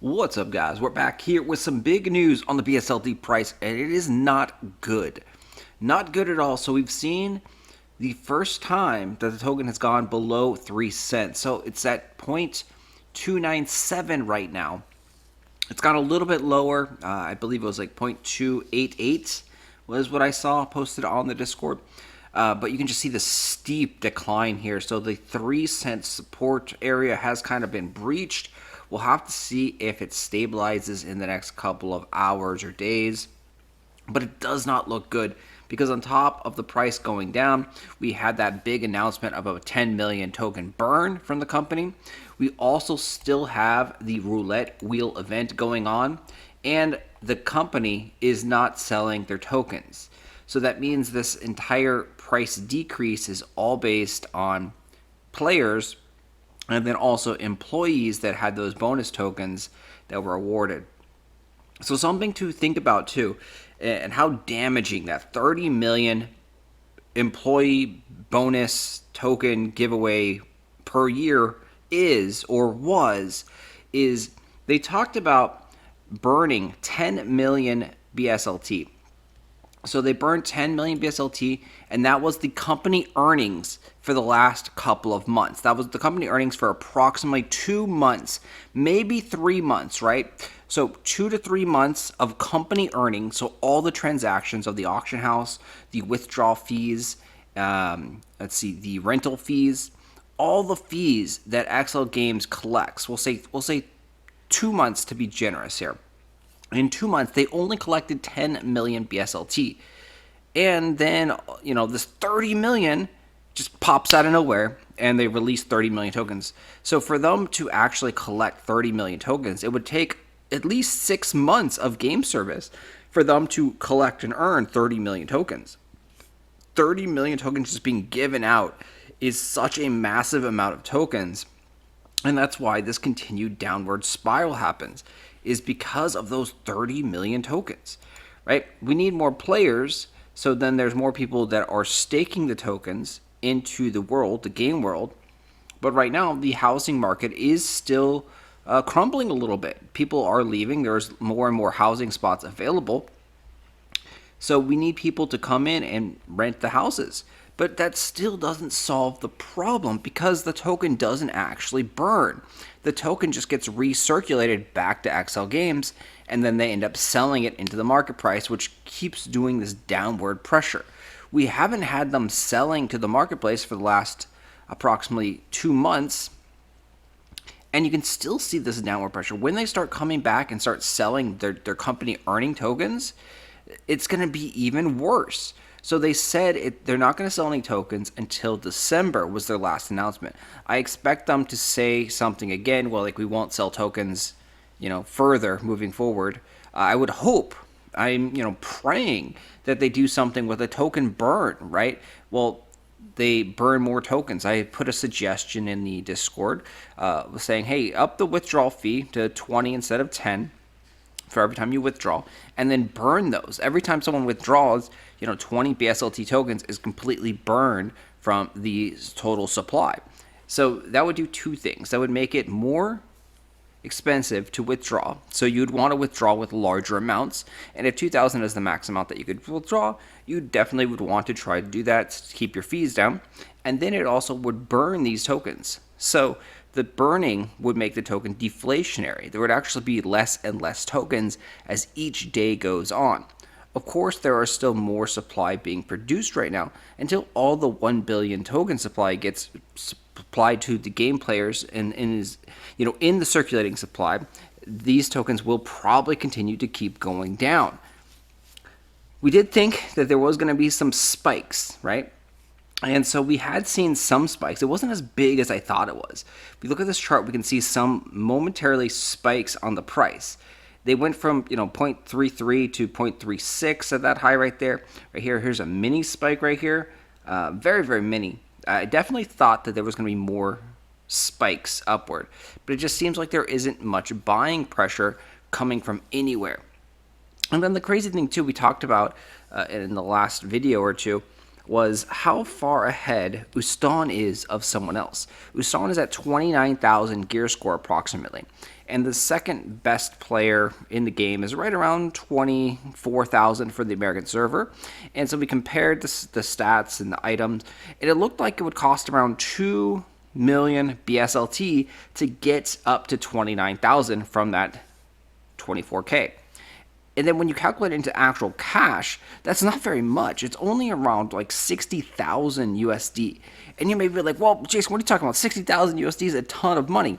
What's up, guys? We're back here with some big news on the BSLT price, and it is not good. Not good at all. So we've seen the first time that the token has gone below 3 cents. So it's at 0.297 right now. It's gone a little bit lower. I believe it was like 0.288 was what I saw posted on the Discord. But you can just see the steep decline here. So the 3 cent support area has kind of been breached. We'll have to see if it stabilizes in the next couple of hours or days. But it does not look good because on top of the price going down, we had that big announcement of a 10 million token burn from the company. We also still have the roulette wheel event going on, and the company is not selling their tokens. So that means this entire price decrease is all based on players and then also employees that had those bonus tokens that were awarded. So something to think about too, and how damaging that 30 million employee bonus token giveaway per year is or was, is they talked about burning 10 million BSLT. So they burned 10 million BSLT, and that was the company earnings for the last couple of months. That was the company earnings for approximately 2 months, maybe 3 months, right? So 2 to 3 months of company earnings. So all the transactions of the auction house, the withdrawal fees, the rental fees, all the fees that XL Games collects. We'll say 2 months to be generous here. In 2 months, they only collected 10 million BSLT. And then, this 30 million just pops out of nowhere, and they release 30 million tokens. So for them to actually collect 30 million tokens, it would take at least 6 months of game service for them to collect and earn 30 million tokens. 30 million tokens just being given out is such a massive amount of tokens. And that's why this continued downward spiral happens, is because of those 30 million tokens, right? We need more players, so then there's more people that are staking the tokens into the world, the game world. But right now, the housing market is still crumbling a little bit. People are leaving. There's more and more housing spots available. So we need people to come in and rent the houses. But that still doesn't solve the problem because the token doesn't actually burn. The token just gets recirculated back to XL Games, and then they end up selling it into the market price, which keeps doing this downward pressure. We haven't had them selling to the marketplace for the last approximately 2 months, and you can still see this downward pressure. When they start coming back and start selling their company earning tokens, it's going to be even worse. So they said they're not going to sell any tokens until December was their last announcement. I expect them to say something again, well, like we won't sell tokens, further moving forward. I would hope, I'm, praying that they do something with a token burn, right? Well, they burn more tokens. I put a suggestion in the Discord saying, hey, up the withdrawal fee to 20 instead of 10. For every time you withdraw, and then burn those. Every time someone withdraws, 20 BSLT tokens is completely burned from the total supply. So that would do two things. That would make it more expensive to withdraw. So you'd want to withdraw with larger amounts. And if 2,000 is the max amount that you could withdraw, you definitely would want to try to do that to keep your fees down. And then it also would burn these tokens. So the burning would make the token deflationary. There would actually be less and less tokens as each day goes on. Of course, there are still more supply being produced right now until all the 1 billion token supply gets supplied to the game players and is, in the circulating supply. These tokens will probably continue to keep going down. We did think that there was going to be some spikes, right? And so we had seen some spikes. It wasn't as big as I thought it was. If we look at this chart, we can see some momentarily spikes on the price. They went from 0.33 to 0.36 at that high right there. Right here, here's a mini spike right here. Very, very mini. I definitely thought that there was going to be more spikes upward. But it just seems like there isn't much buying pressure coming from anywhere. And then the crazy thing too, we talked about in the last video or two, was how far ahead Ustan is of someone else. Ustan is at 29,000 gear score approximately, and the second best player in the game is right around 24,000 for the American server. And so we compared the stats and the items, and it looked like it would cost around 2 million BSLT to get up to 29,000 from that 24K. And then when you calculate it into actual cash, that's not very much. It's only around like 60,000 USD. And you may be like, well, Jason, what are you talking about? 60,000 USD is a ton of money.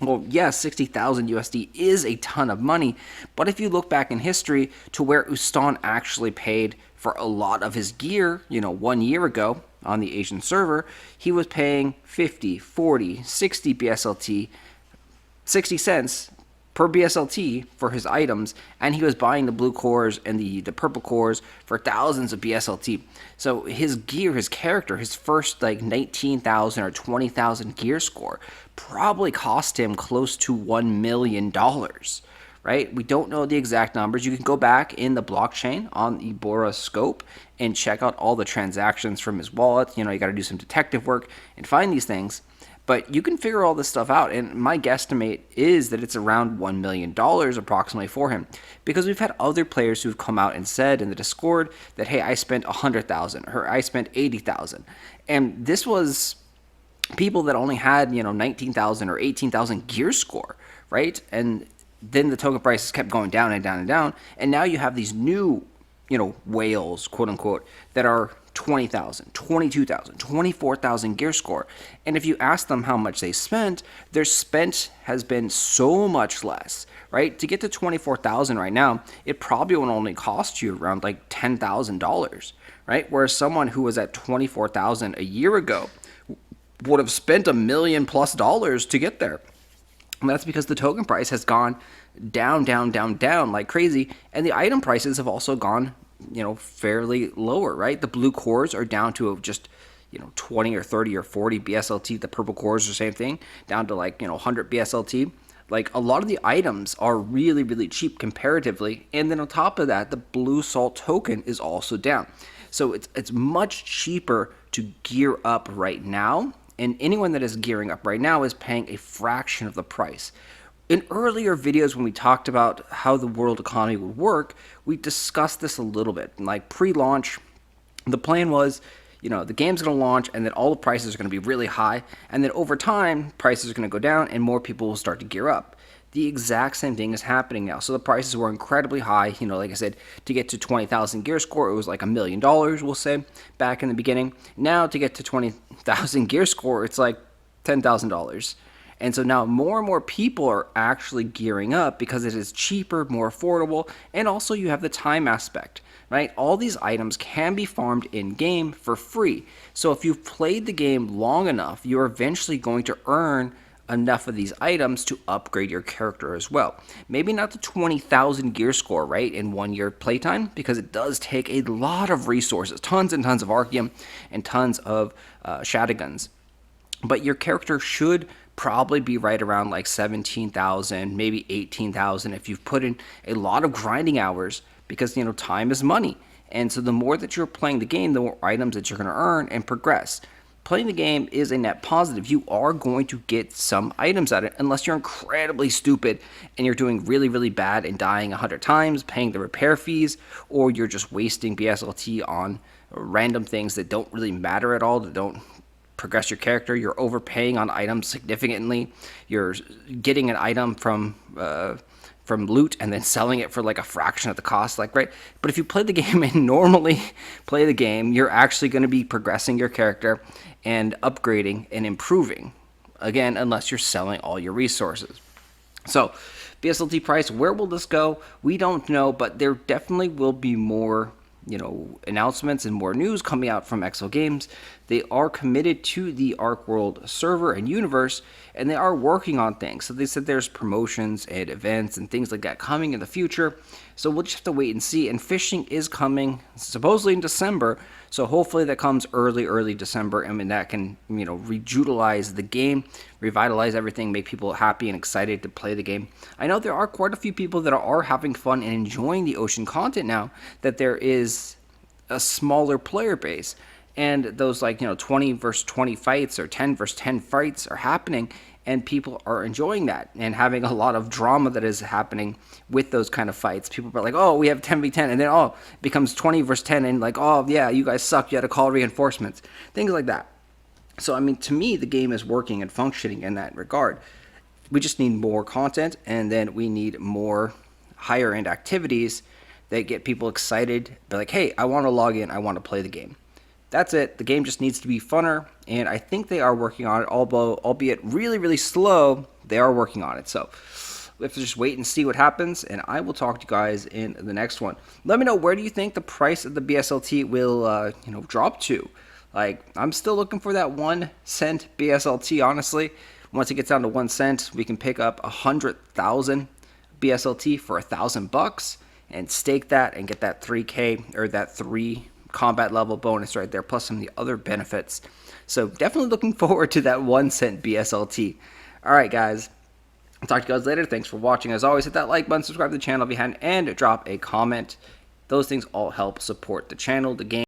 Well, yes, 60,000 USD is a ton of money. But if you look back in history to where Ustan actually paid for a lot of his gear, 1 year ago on the Asian server, he was paying 50, 40, 60 BSLT, 60 cents per BSLT for his items, and he was buying the blue cores and the purple cores for thousands of BSLT. So his gear, his character, his first like 19,000 or 20,000 gear score probably cost him close to $1 million, right? We don't know the exact numbers. You can go back in the blockchain on the Bora scope and check out all the transactions from his wallet. You got to do some detective work and find these things. But you can figure all this stuff out, and my guesstimate is that it's around $1 million approximately for him. Because we've had other players who've come out and said in the Discord that, hey, I spent 100,000, or I spent 80,000. And this was people that only had, 19,000 or 18,000 gear score, right? And then the token prices kept going down and down and down, and now you have these new, whales, quote unquote, that are 20,000, 22,000, 24,000 gear score. And if you ask them how much they spent, their spent has been so much less, right? To get to 24,000 right now, it probably will only cost you around like $10,000, right? Whereas someone who was at 24,000 a year ago would have spent $1 million+ to get there. And that's because the token price has gone down, down, down, down like crazy. And the item prices have also gone, fairly lower, right? The blue cores are down to just, 20 or 30 or 40 BSLT. The purple cores are the same thing, down to like, 100 BSLT. Like a lot of the items are really, really cheap comparatively. And then on top of that, the blue salt token is also down. So it's much cheaper to gear up right now. And anyone that is gearing up right now is paying a fraction of the price. In earlier videos when we talked about how the world economy would work, we discussed this a little bit. Like pre-launch, the plan was, the game's going to launch and then all the prices are going to be really high. And then over time, prices are going to go down and more people will start to gear up. The exact same thing is happening now. So the prices were incredibly high. Like I said, to get to 20,000 gear score, it was like $1 million, we'll say, back in the beginning. Now to get to 20,000 gear score, it's like $10,000. And so now more and more people are actually gearing up because it is cheaper, more affordable, and also you have the time aspect, right? All these items can be farmed in-game for free. So if you've played the game long enough, you're eventually going to earn enough of these items to upgrade your character as well. Maybe not the 20,000 gear score, right, in 1 year playtime, because it does take a lot of resources, tons and tons of Archeum and tons of Shadowguns. But your character should probably be right around like 17,000, maybe 18,000 if you've put in a lot of grinding hours, because time is money. And so the more that you're playing the game, the more items that you're going to earn and progress. Playing the game is a net positive. You are going to get some items out of it, unless you're incredibly stupid and you're doing really, really bad and dying 100 times, paying the repair fees, or you're just wasting BSLT on random things that don't really matter at all, that don't progress your character. You're overpaying on items significantly. You're getting an item from loot and then selling it for like a fraction of the cost, right? But if you play the game and normally play the game, you're actually going to be progressing your character and upgrading and improving. Again, unless you're selling all your resources. So, BSLT price, where will this go? We don't know, but there definitely will be more announcements and more news coming out from Exo Games. They are committed to the Archeworld server and universe, and they are working on things. So they said there's promotions and events and things like that coming in the future. So we'll just have to wait and see. And fishing is coming supposedly in December. So hopefully that comes early December. I mean, that can, rejutilize the game, revitalize everything, make people happy and excited to play the game. I know there are quite a few people that are having fun and enjoying the ocean content now, that there is a smaller player base, and those, like, 20 versus 20 fights or 10 versus 10 fights are happening, and people are enjoying that and having a lot of drama that is happening with those kind of fights. People are like, oh, we have 10v10, and then it becomes 20 versus 10, and like, oh yeah, you guys suck, you had to call reinforcements, things like that. So I mean, to me, the game is working and functioning in that regard. We just need more content, and then we need more higher end activities that get people excited. They're like, hey, I want to log in, I want to play the game. That's it. The game just needs to be funner, and I think they are working on it, although albeit really, really slow, they are working on it. So we have to just wait and see what happens, and I will talk to you guys in the next one. Let me know, where do you think the price of the BSLT will drop to? Like, I'm still looking for that 1 cent BSLT, honestly. Once it gets down to 1 cent, we can pick up 100,000 BSLT for $1,000 and stake that and get that 3K or that 3 combat level bonus right there, plus some of the other benefits. So definitely looking forward to that 1 cent BSLT. All right, guys. I'll talk to you guys later. Thanks for watching. As always, hit that like button, subscribe to the channel behind, and drop a comment. Those things all help support the channel, the game.